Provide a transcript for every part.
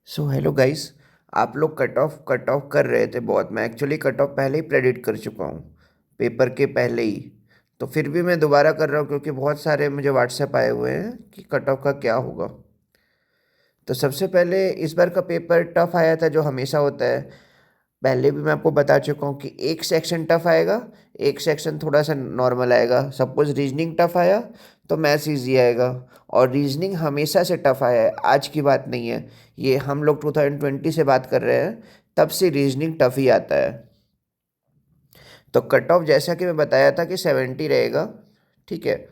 So hello guys. आप लोग cut off कर रहे थे बहुत। मैं एक्चुअली कट ऑफ पहले ही प्रेडिक्ट कर चुका हूँ, पेपर के पहले ही। तो फिर भी मैं दोबारा कर रहा हूँ क्योंकि बहुत सारे मुझे व्हाट्सएप आए हुए हैं कि कट ऑफ का क्या होगा। तो सबसे पहले इस बार का पेपर टफ आया था, जो हमेशा होता है। पहले भी मैं आपको बता चुका हूँ कि एक सेक्शन टफ आएगा, एक सेक्शन थोड़ा सा नॉर्मल आएगा। सपोज रीजनिंग टफ आया तो मैथ्स ईजी आएगा। और रीजनिंग हमेशा से टफ आया है, आज की बात नहीं है। ये हम लोग 2020 से बात कर रहे हैं, तब से रीजनिंग टफ ही आता है। तो कट ऑफ जैसा कि मैं बताया था कि 70 रहेगा, ठीक है।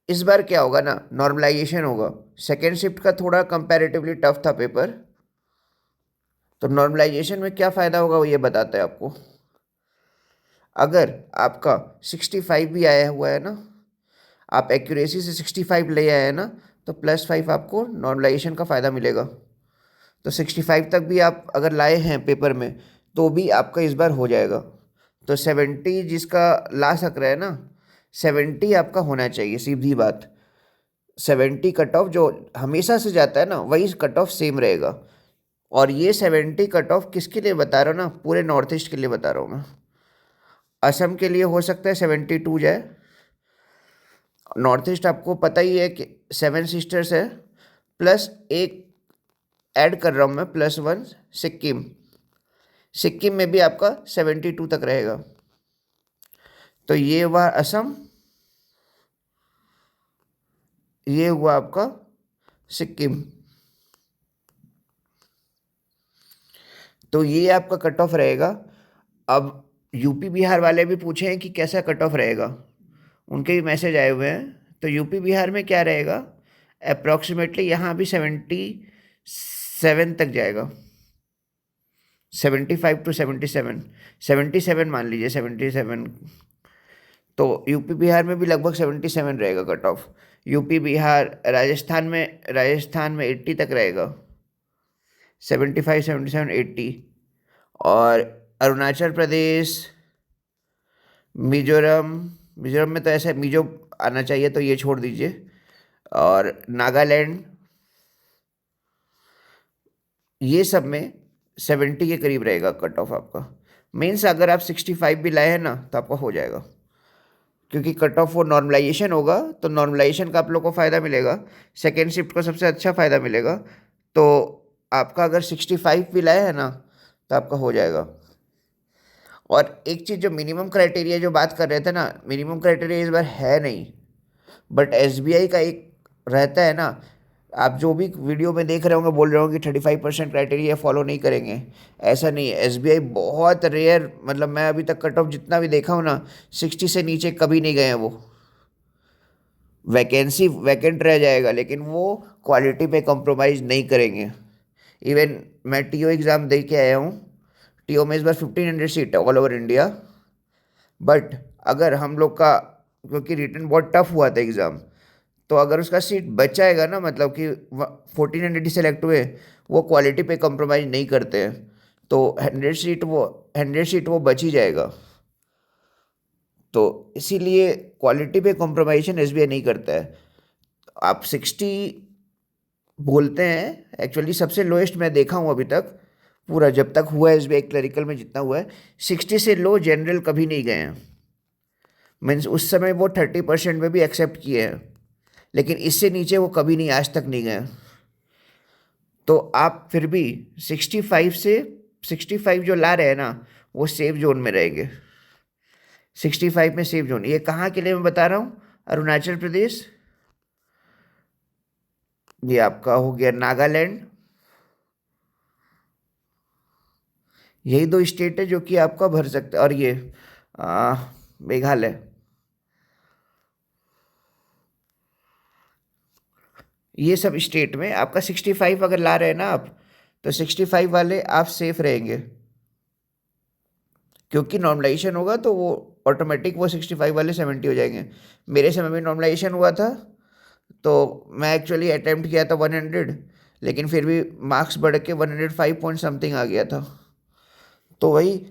इस बार क्या होगा ना, नॉर्मलाइजेशन होगा। सेकेंड शिफ्ट का थोड़ा कंपैरेटिवली टफ था पेपर। तो नॉर्मलाइजेशन में क्या फ़ायदा होगा वो ये बताते हैं आपको। अगर आपका 65 भी आया हुआ है ना, आप एक्यूरेसी से 65 ले आए हैं ना, तो +5 आपको नॉर्मलाइजेशन का फ़ायदा मिलेगा। तो 65 तक भी आप अगर लाए हैं पेपर में, तो भी आपका इस बार हो जाएगा। तो 70 जिसका ला सक रहा है ना, 70 आपका होना चाहिए, सीधी बात। 70 कट ऑफ जो हमेशा से जाता है ना, वही कट ऑफ सेम रहेगा। और ये 70 कट ऑफ किसके लिए बता रहा हूँ ना, पूरे नॉर्थ ईस्ट के लिए बता रहा हूँ मैं। असम के लिए हो सकता है 72 जाए। नॉर्थ ईस्ट आपको पता ही है कि 7 सिस्टर्स है, प्लस एक ऐड कर रहा हूँ मैं, +1 सिक्किम। सिक्किम में भी आपका 72 तक रहेगा। तो ये हुआ असम, ये हुआ आपका सिक्किम। तो ये आपका कट ऑफ रहेगा। अब यूपी बिहार वाले भी पूछे हैं कि कैसा कट ऑफ रहेगा, उनके भी मैसेज आए हुए हैं। तो यूपी बिहार में क्या रहेगा, अप्रॉक्सीमेटली यहाँ भी 77 तक जाएगा। 75 to 77, 77 मान लीजिए, 77। तो यूपी बिहार में भी लगभग 77 रहेगा cut off. UP Bihar Rajasthan में 80 तक रहेगा, 75, 77, 80। और अरुणाचल प्रदेश, मिजोरम, मिजोरम में तो ऐसा मिजो आना चाहिए, तो ये छोड़ दीजिए। और नागालैंड, ये सब में 70 के करीब रहेगा कट ऑफ आपका। मीन्स अगर आप 65 भी लाए हैं ना, तो आपका हो जाएगा। क्योंकि कट ऑफ वो नॉर्मलाइजेशन होगा, तो नॉर्मलाइजेशन का आप लोग को फ़ायदा मिलेगा। सेकेंड शिफ्ट को सबसे अच्छा फ़ायदा मिलेगा। तो आपका अगर 65 भी लाए हैं ना, तो आपका हो जाएगा। और एक चीज़, जो मिनिमम क्राइटेरिया जो बात कर रहे थे ना, मिनिमम क्राइटेरिया इस बार है नहीं। बट एसबीआई का एक रहता है ना, आप जो भी वीडियो में देख रहे होंगे बोल रहे होंगे कि 35% क्राइटेरिया फॉलो नहीं करेंगे। ऐसा नहीं है, एसबीआई बहुत रेयर, मतलब मैं अभी तक कट ऑफ जितना भी देखा हूँ ना, 60 से नीचे कभी नहीं गए हैं वो। वैकेंसी वैकेंट रह जाएगा, लेकिन वो क्वालिटी पे कॉम्प्रोमाइज़ नहीं करेंगे। इवन मैं टीओ एग्ज़ाम दे के आया हूँ। टीओ में इस बार 1500 सीट है ऑल ओवर इंडिया। बट अगर हम लोग का, क्योंकि रिटन बहुत टफ हुआ था एग्ज़ाम, तो अगर उसका सीट बच जाएगा ना, मतलब कि 1400 ही सेलेक्ट हुए, वो क्वालिटी पे कॉम्प्रोमाइज़ नहीं करते हैं। तो 100 सीट वो बच ही जाएगा। तो इसीलिए क्वालिटी पे कॉम्प्रोमाइजेशन एसबीआई नहीं करता है। आप 60 बोलते हैं, एक्चुअली सबसे लोएस्ट मैं देखा हूँ अभी तक, पूरा जब तक हुआ है एसबीआई क्लरिकल में जितना हुआ है, 60 से लो जनरल कभी नहीं गए हैं। मीन्स उस समय वो 30% में भी एक्सेप्ट किए हैं, लेकिन इससे नीचे वो कभी नहीं, आज तक नहीं गए। तो आप फिर भी 65 जो ला रहे हैं ना, वो सेफ जोन में रहेंगे। 65 में सेफ जोन, ये कहाँ के लिए मैं बता रहा हूँ, अरुणाचल प्रदेश, ये आपका हो गया नागालैंड। यही दो स्टेट है जो कि आपका भर सकते, और ये आ, मेघालय। ये सब स्टेट में आपका 65 अगर ला रहे हैं ना आप, तो 65 वाले आप सेफ रहेंगे। क्योंकि नॉर्मलाइजेशन होगा तो वो ऑटोमेटिक वो 65 वाले 70 हो जाएंगे। मेरे समय में नॉर्मलाइजेशन हुआ था, तो मैं एक्चुअली अटेम्प्ट किया था 100, लेकिन फिर भी मार्क्स बढ़ के 105 पॉइंट समथिंग आ गया था। तो वही,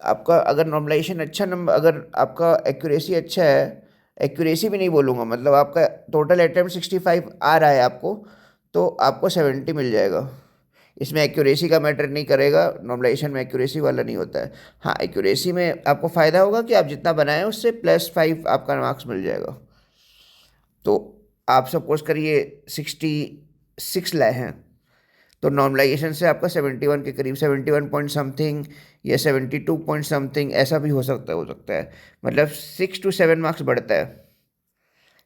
आपका अगर नॉर्मलाइजेशन अच्छा नंबर, अगर आपका एक्यूरेसी अच्छा है, एक्यूरेसी भी नहीं बोलूँगा, मतलब आपका टोटल अटेम्प्ट 65 आ रहा है आपको, तो आपको 70 मिल जाएगा। इसमें एक्यूरेसी का मैटर नहीं करेगा, नॉर्मलाइजेशन में एक्यूरेसी वाला नहीं होता है। हाँ, एक्यूरेसी में आपको फ़ायदा होगा कि आप जितना बनाएं उससे +5 आपका मार्क्स मिल जाएगा। तो आप सपोज करिए 66 लाए हैं, तो नॉर्मलाइजेशन से आपका 71 के करीब, 71 पॉइंट समथिंग या 72 पॉइंट समथिंग ऐसा भी हो सकता है। मतलब 6 to 7 मार्क्स बढ़ता है,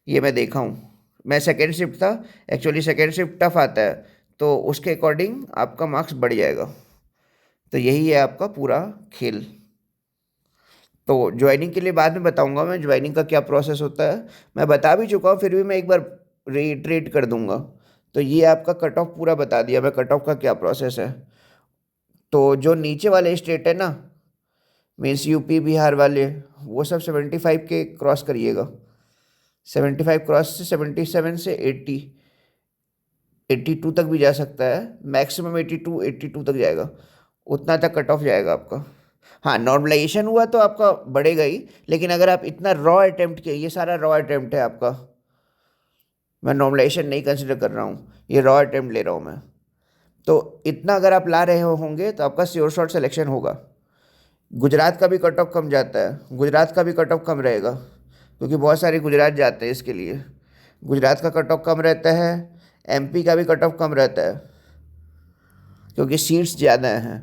ये मैं देखा हूँ। मैं सेकेंड शिफ्ट था, एक्चुअली सेकेंड शिफ्ट टफ आता है, तो उसके अकॉर्डिंग आपका मार्क्स बढ़ जाएगा। तो यही है आपका पूरा खेल। तो ज्वाइनिंग के लिए बाद में बताऊंगा मैं, ज्वाइनिंग का क्या प्रोसेस होता है मैं बता भी चुका हूँ, फिर भी मैं एक बार रीट्रेट कर दूंगा। तो ये आपका कट ऑफ पूरा बता दिया मैं, कट ऑफ का क्या प्रोसेस है। तो जो नीचे वाले स्टेट है ना, मीन्स यूपी बिहार वाले, वो सब 75 के क्रॉस करिएगा। 75 क्रॉस से 77 से 82 तक भी जा सकता है, मैक्सिमम 82 तक जाएगा, उतना तक कट ऑफ जाएगा आपका। हाँ, नॉर्मलाइजेशन हुआ तो आपका बढ़ेगा ही, लेकिन अगर आप इतना रॉ अटेम्प्ट किए, ये सारा रॉ अटेम्प्ट है आपका, मैं नॉर्मलाइजेशन नहीं कंसिडर कर रहा हूँ, ये रॉ अटेम्प्ट ले रहा हूँ मैं। तो इतना अगर आप ला रहे होंगे तो आपका श्योर शॉट सिलेक्शन होगा। गुजरात का भी कट ऑफ कम जाता है, गुजरात का भी कट ऑफ कम रहेगा, क्योंकि बहुत सारे गुजरात जाते हैं इसके लिए। गुजरात का कट ऑफ कम रहता है, एमपी का भी कट ऑफ कम रहता है, क्योंकि सीट्स ज़्यादा हैं।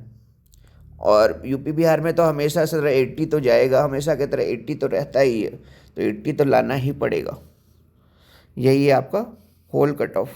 और यूपी बिहार में तो हमेशा से 80 तो जाएगा, हमेशा की तरह 80 तो रहता ही है, तो 80 तो लाना ही पड़ेगा। यही है आपका होल कट ऑफ।